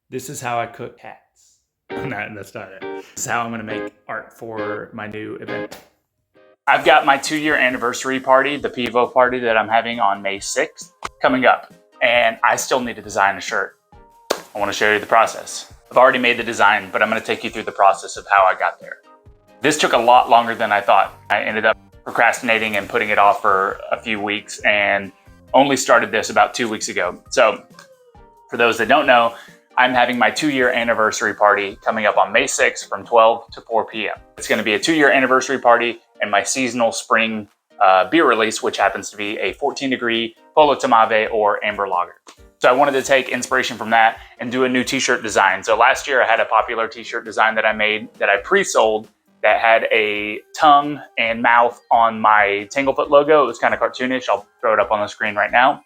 This is how I cook cats. No, that's not it. This is how I'm gonna make art for my new event. I've got my 2-year anniversary party, the Pivo party that I'm having on May 6th, coming up. And I still need to design a shirt. I wanna show you the process. I've already made the design, but I'm gonna take you through the process of how I got there. This took a lot longer than I thought. I ended up procrastinating and putting it off for a few weeks and only started this about 2 weeks ago. So for those that don't know, I'm having my 2-year anniversary party coming up on May 6th from 12 to 4 p.m. It's gonna be a 2-year anniversary party and my seasonal spring beer release, which happens to be a 14-degree Polo Tamave or Amber Lager. So I wanted to take inspiration from that and do a new t-shirt design. So last year I had a popular t-shirt design that I made that I pre-sold that had a tongue and mouth on my Tanglefoot logo. It was kind of cartoonish. I'll throw it up on the screen right now.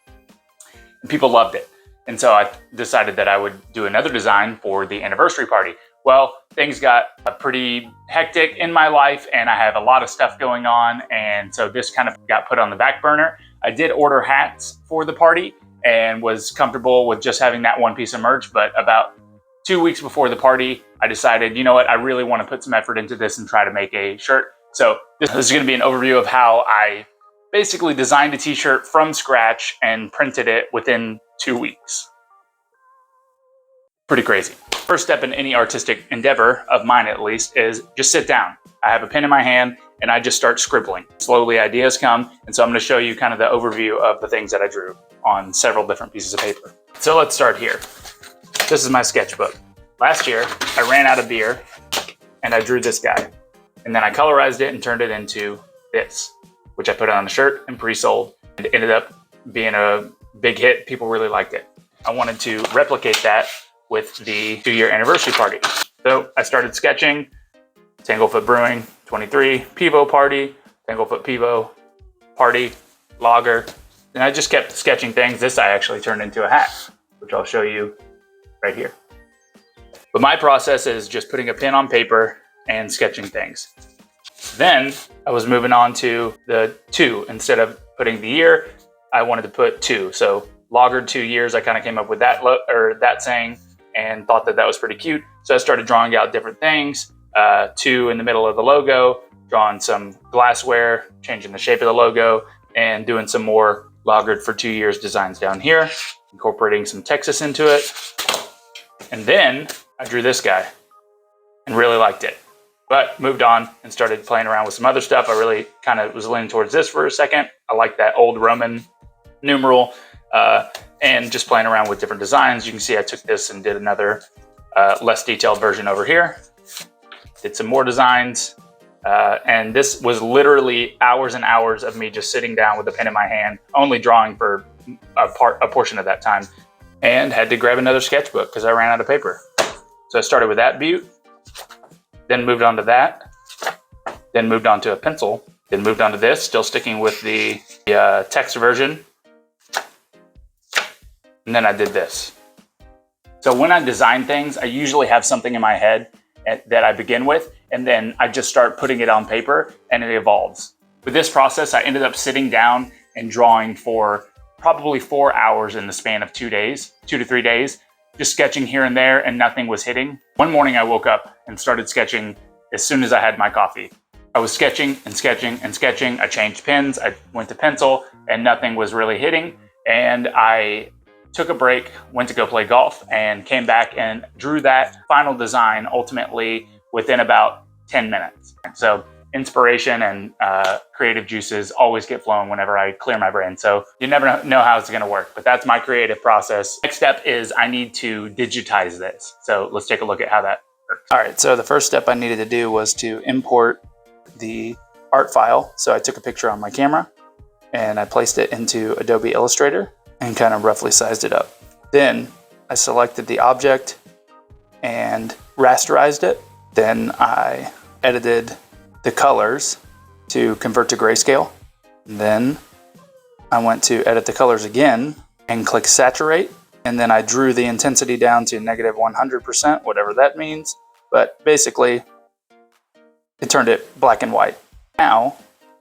And people loved it. And so I decided that I would do another design for the anniversary party. Well, things got pretty hectic in my life and I have a lot of stuff going on. And so this kind of got put on the back burner. I did order hats for the party and was comfortable with just having that one piece of merch. But about 2 weeks before the party, I decided, you know what, I really want to put some effort into this and try to make a shirt. So this is going to be an overview of how I basically designed a t-shirt from scratch and printed it within 2 weeks. Pretty crazy. First step in any artistic endeavor, of mine at least, is just sit down. I have a pen in my hand and I just start scribbling. Slowly ideas come, and so I'm going to show you kind of the overview of the things that I drew on several different pieces of paper. So let's start here. This is my sketchbook. Last year, I ran out of beer and I drew this guy. And then I colorized it and turned it into this, which I put on a shirt and pre-sold. It ended up being a big hit. People really liked it. I wanted to replicate that with the 2-year anniversary party. So I started sketching, Tanglefoot Brewing, 23, Pivo party, Tanglefoot Pivo party, lager. And I just kept sketching things. This I actually turned into a hat, which I'll show you right here. But my process is just putting a pen on paper and sketching things. Then I was moving on to the 2. Instead of putting the year, I wanted to put 2. So lagered 2 years, I kind of came up with that that saying and thought that that was pretty cute. So I started drawing out different things, 2 in the middle of the logo, drawing some glassware, changing the shape of the logo, and doing some more lagered for 2 years designs down here, incorporating some Texas into it. And then I drew this guy and really liked it, but moved on and started playing around with some other stuff. I really kind of was leaning towards this for a second. I like that old Roman numeral and just playing around with different designs. You can see I took this and did another less detailed version over here. Did some more designs. And this was literally hours and hours of me just sitting down with a pen in my hand, only drawing for a portion of that time, and had to grab another sketchbook because I ran out of paper. So I started with that butte, then moved on to that, then moved on to a pencil, then moved on to this, still sticking with the text version. And then I did this. So when I design things, I usually have something in my head that I begin with, and then I just start putting it on paper and it evolves. With this process, I ended up sitting down and drawing for probably 4 hours in the span of 2 days, 2 to 3 days, just sketching here and there and nothing was hitting. One morning I woke up and started sketching as soon as I had my coffee. I was sketching and sketching and sketching. I changed pens, I went to pencil and nothing was really hitting. And I took a break, went to go play golf, and came back and drew that final design ultimately within about 10 minutes. So inspiration and creative juices always get flowing whenever I clear my brain. So you never know how it's gonna work, but that's my creative process. Next step is I need to digitize this. So let's take a look at how that works. All right, so the first step I needed to do was to import the art file. So I took a picture on my camera and I placed it into Adobe Illustrator and kind of roughly sized it up. Then I selected the object and rasterized it. Then I edited the colors to convert to grayscale. Then I went to edit the colors again and click saturate. And then I drew the intensity down to negative 100%, whatever that means. But basically, it turned it black and white. Now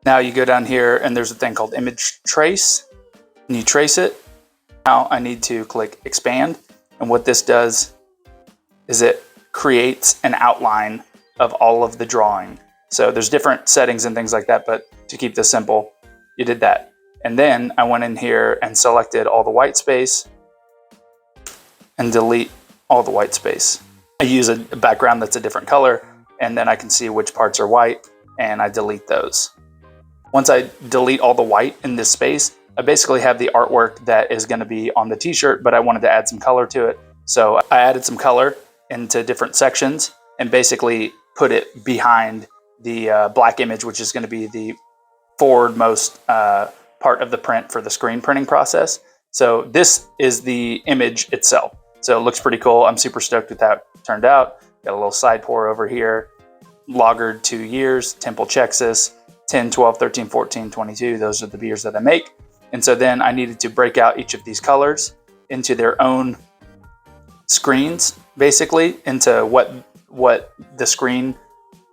you go down here and there's a thing called image trace. And you trace it. Now I need to click expand. And what this does is it creates an outline of all of the drawing. So there's different settings and things like that, but to keep this simple, you did that. And then I went in here and selected all the white space and delete all the white space. I use a background that's a different color, and then I can see which parts are white, and I delete those. Once I delete all the white in this space, I basically have the artwork that is going to be on the t-shirt, but I wanted to add some color to it. So I added some color into different sections and basically put it behind the black image, which is going to be the forwardmost part of the print for the screen printing process. So this is the image itself. So it looks pretty cool. I'm super stoked with how it turned out. Got a little side pour over here, lagered 2 years, Temple, Texas, 10, 12, 13, 14, 22. Those are the beers that I make. And so then I needed to break out each of these colors into their own screens, basically, into what the screen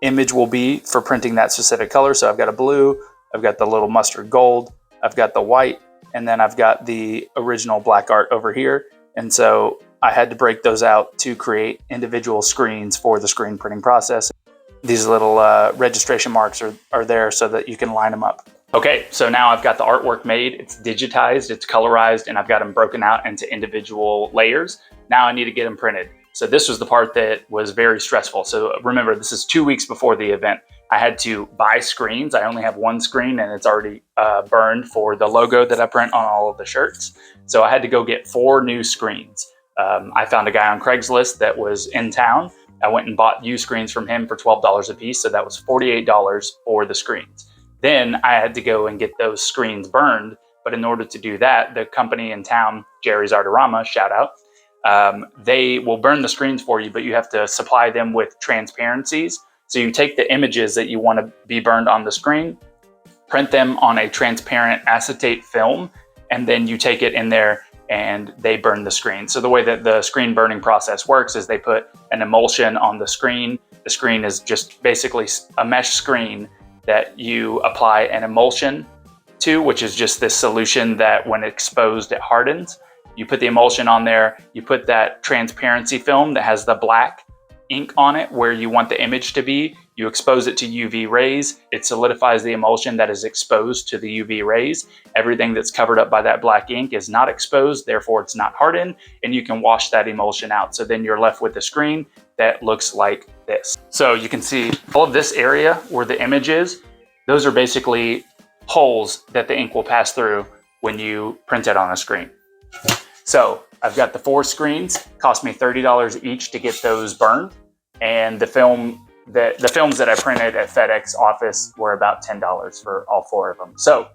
image will be for printing that specific color. So I've got a blue, I've got the little mustard gold, I've got the white, and then I've got the original black art over here. And so I had to break those out to create individual screens for the screen printing process. These little registration marks are there so that you can line them up. Okay, so now I've got the artwork made, it's digitized, it's colorized, and I've got them broken out into individual layers. Now I need to get them printed. So this was the part that was very stressful. So remember, this is 2 weeks before the event. I had to buy screens. I only have one screen and it's already burned for the logo that I print on all of the shirts. So I had to go get 4 new screens. I found a guy on Craigslist that was in town. I went and bought used screens from him for $12 a piece. So that was $48 for the screens. Then I had to go and get those screens burned. But in order to do that, the company in town, Jerry's Artarama, shout out, they will burn the screens for you, but you have to supply them with transparencies. So you take the images that you want to be burned on the screen, print them on a transparent acetate film, and then you take it in there and they burn the screen. So the way that the screen burning process works is they put an emulsion on the screen. The screen is just basically a mesh screen that you apply an emulsion to, which is just this solution that when exposed, it hardens. You put the emulsion on there, you put that transparency film that has the black ink on it where you want the image to be, you expose it to UV rays, it solidifies the emulsion that is exposed to the UV rays. Everything that's covered up by that black ink is not exposed, therefore it's not hardened, and you can wash that emulsion out. So then you're left with a screen that looks like this. So you can see all of this area where the image is, those are basically holes that the ink will pass through when you print it on a screen. So I've got the 4 screens, cost me $30 each to get those burned. And the films that I printed at FedEx office were about $10 for all 4 of them. So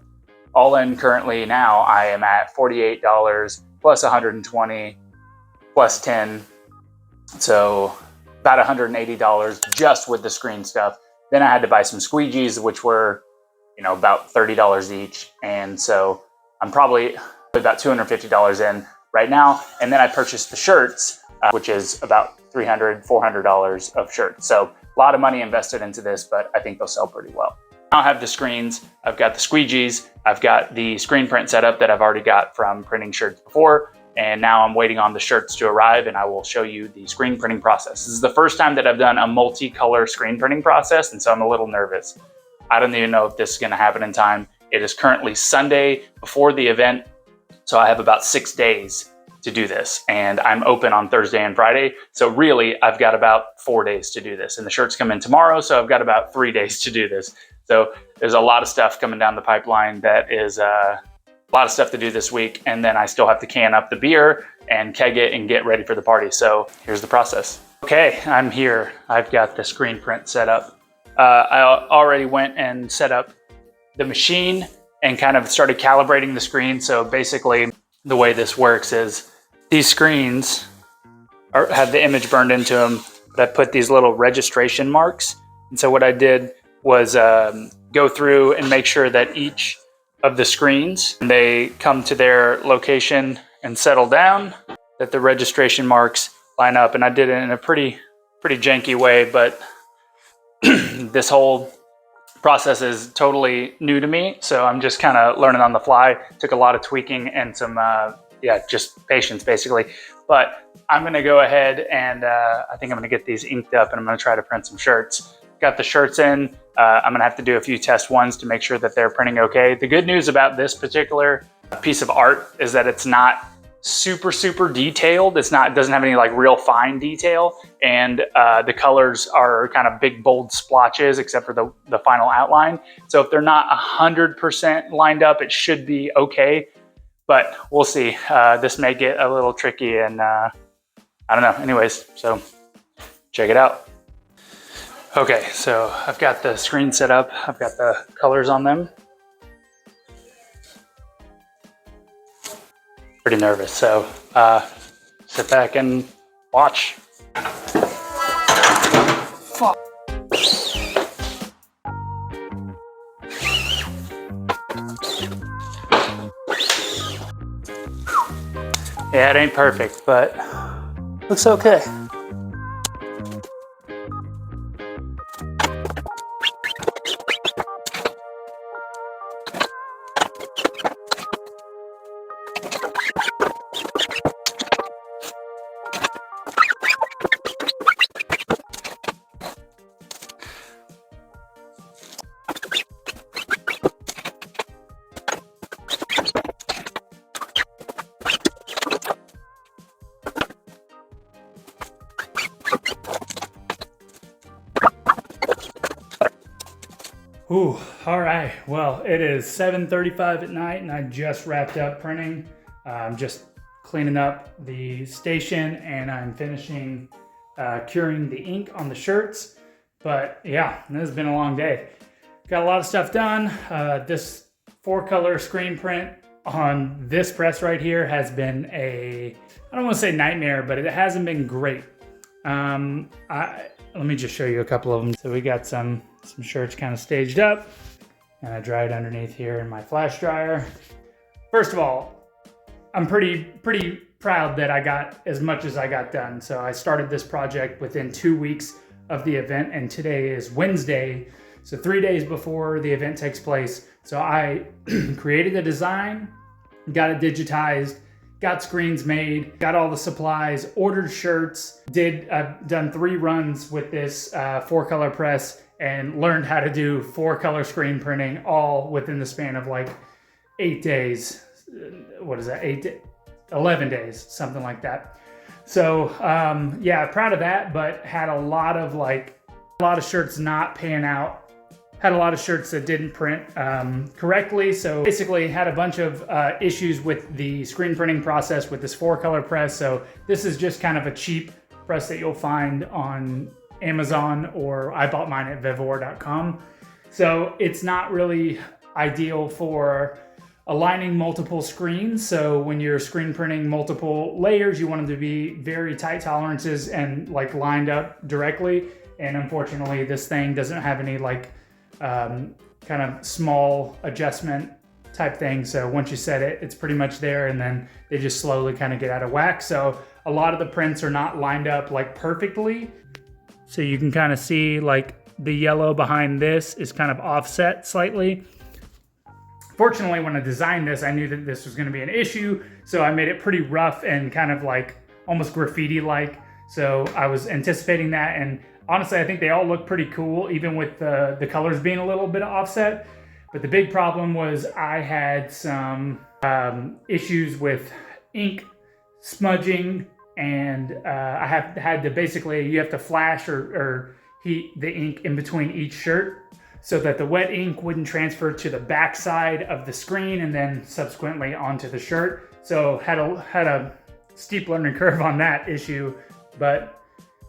all in currently now I am at $48 plus $120 plus 10. So about $180 just with the screen stuff. Then I had to buy some squeegees, which were, about $30 each. And so I'm probably about $250 in right now. And then I purchased the shirts, which is about $300, $400 of shirts. So a lot of money invested into this, but I think they'll sell pretty well. Now I have the screens, I've got the squeegees, I've got the screen print setup that I've already got from printing shirts before. And now I'm waiting on the shirts to arrive and I will show you the screen printing process. This is the first time that I've done a multicolor screen printing process, and so I'm a little nervous. I don't even know if this is gonna happen in time. It is currently Sunday before the event, so I have about 6 days to do this. And I'm open on Thursday and Friday. So really, I've got about 4 days to do this. And the shirts come in tomorrow, so I've got about 3 days to do this. So there's a lot of stuff coming down the pipeline that is a lot of stuff to do this week. And then I still have to can up the beer and keg it and get ready for the party. So here's the process. Okay, I'm here. I've got the screen print set up. I already went and set up the machine and kind of started calibrating the screen. So basically the way this works is these screens have the image burned into them, but I put these little registration marks. And so what I did was go through and make sure that each of the screens, they come to their location and settle down, that the registration marks line up. And I did it in a pretty janky way, but this whole process is totally new to me. So I'm just kind of learning on the fly. Took a lot of tweaking and some, just patience basically. But I'm gonna go ahead and I think I'm gonna get these inked up and I'm gonna try to print some shirts. Got the shirts in. I'm gonna have to do a few test ones to make sure that they're printing okay. The good news about this particular piece of art is that it's not super detailed. It doesn't have any like real fine detail, and the colors are kind of big bold splotches except for the final outline. So if they're not 100% lined up, it should be okay, but we'll see. This may get a little tricky, and I don't know. Anyways, so check it out. Okay, so I've got the screen set up. I've got the colors on them. Pretty nervous, so sit back and watch. Fuck. Yeah, it ain't perfect, but looks okay. Ooh, all right. Well, it is 7:35 at night and I just wrapped up printing. I'm just cleaning up the station and I'm finishing curing the ink on the shirts. But yeah, this has been a long day. Got a lot of stuff done. This 4-color screen print on this press right here has been I don't want to say nightmare, but it hasn't been great. Let me just show you a couple of them. So we got some shirts kind of staged up and I dried underneath here in my flash dryer. First of all, I'm pretty proud that I got as much as I got done. So I started this project within 2 weeks of the event and today is Wednesday. So 3 days before the event takes place. So I created the design, got it digitized, got screens made, got all the supplies, ordered shirts, I've done 3 runs with this 4-color press and learned how to do 4-color screen printing all within the span of like 8 days. What is that? 11 days, something like that. So yeah, proud of that, but had a lot of shirts not pan out. Had a lot of shirts that didn't print correctly. So basically had a bunch of issues with the screen printing process with this 4-color press. So this is just kind of a cheap press that you'll find on Amazon, or I bought mine at vivor.com. So it's not really ideal for aligning multiple screens. So when you're screen printing multiple layers, you want them to be very tight tolerances and like lined up directly. And unfortunately, this thing doesn't have any like kind of small adjustment type thing. So once you set it, it's pretty much there, and then they just slowly kind of get out of whack. So a lot of the prints are not lined up like perfectly. So you can kind of see like the yellow behind this is kind of offset slightly. Fortunately, when I designed this, I knew that this was going to be an issue. So I made it pretty rough and kind of like almost graffiti-like. So I was anticipating that, and honestly, I think they all look pretty cool, even with the colors being a little bit offset. But the big problem was I had some issues with ink smudging, and I had to basically, you have to flash or heat the ink in between each shirt so that the wet ink wouldn't transfer to the back side of the screen and then subsequently onto the shirt. So had a steep learning curve on that issue. But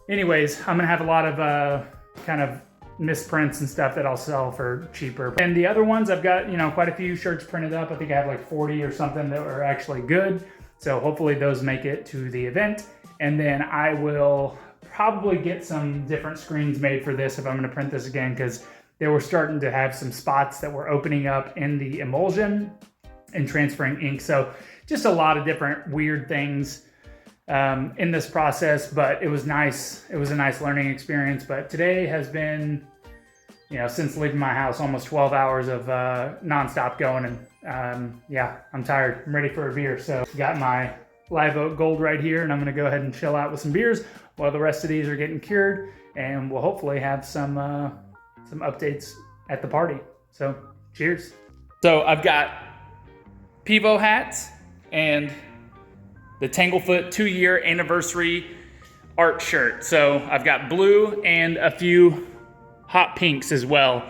anyways, I'm gonna have a lot of kind of misprints and stuff that I'll sell for cheaper. And the other ones, I've got, quite a few shirts printed up. I think I have like 40 or something that are actually good. So hopefully those make it to the event. And then I will probably get some different screens made for this if I'm gonna print this again, because they were starting to have some spots that were opening up in the emulsion and transferring ink. So just a lot of different weird things in this process, but it was nice. It was a nice learning experience. But today has been, since leaving my house, almost 12 hours of nonstop going. And yeah, I'm tired. I'm ready for a beer. So got my Live Oak Gold right here, and I'm gonna go ahead and chill out with some beers while the rest of these are getting cured, and we'll hopefully have some updates at the party. So cheers. So I've got Pivo hats and the Tanglefoot 2-year anniversary art shirt. So I've got blue and a few hot pinks as well.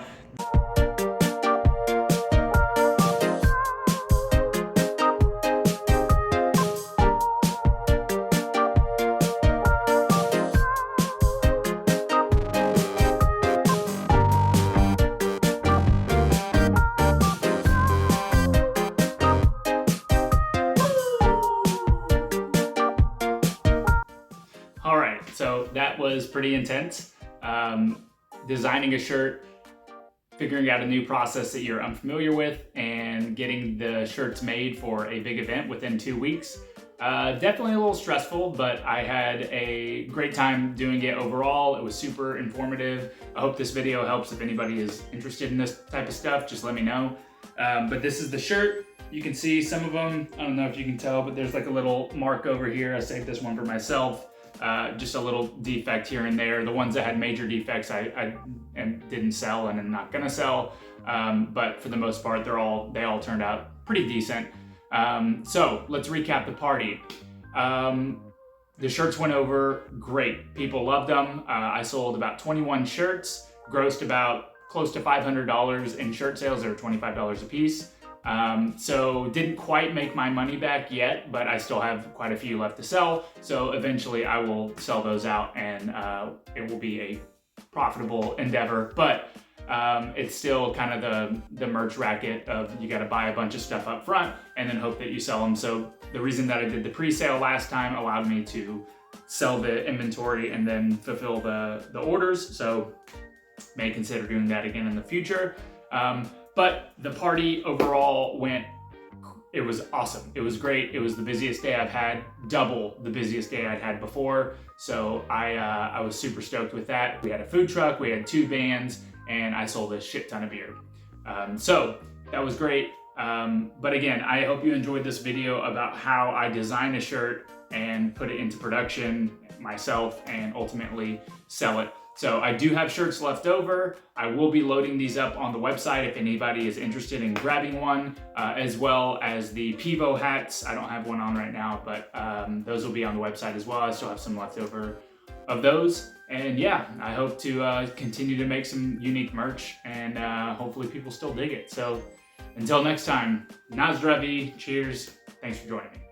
All right, so that was pretty intense. Designing a shirt, figuring out a new process that you're unfamiliar with, and getting the shirts made for a big event within 2 weeks. Definitely a little stressful, but I had a great time doing it overall. It was super informative. I hope this video helps if anybody is interested in this type of stuff, just let me know. But this is the shirt. You can see some of them, I don't know if you can tell, but there's like a little mark over here. I saved this one for myself. Just a little defect here and there. The ones that had major defects I didn't sell and I'm not gonna sell, but for the most part they all turned out pretty decent. So let's recap the party. The shirts went over great. People loved them. I sold about 21 shirts, grossed about close to $500 in shirt sales. They were $25 a piece. So didn't quite make my money back yet, but I still have quite a few left to sell. So eventually I will sell those out and it will be a profitable endeavor. But it's still kind of the merch racket of you got to buy a bunch of stuff up front and then hope that you sell them. So the reason that I did the pre-sale last time allowed me to sell the inventory and then fulfill the orders. So may consider doing that again in the future. But the party overall it was awesome. It was great. It was the busiest day I've had, double the busiest day I'd had before. So I was super stoked with that. We had a food truck, we had 2 bands, and I sold a shit ton of beer. So that was great. But again, I hope you enjoyed this video about how I design a shirt and put it into production myself and ultimately sell it. So I do have shirts left over. I will be loading these up on the website if anybody is interested in grabbing one, as well as the Pivo hats. I don't have one on right now, but those will be on the website as well. I still have some left over of those. And yeah, I hope to continue to make some unique merch and hopefully people still dig it. So until next time, na zdraví, cheers, thanks for joining me.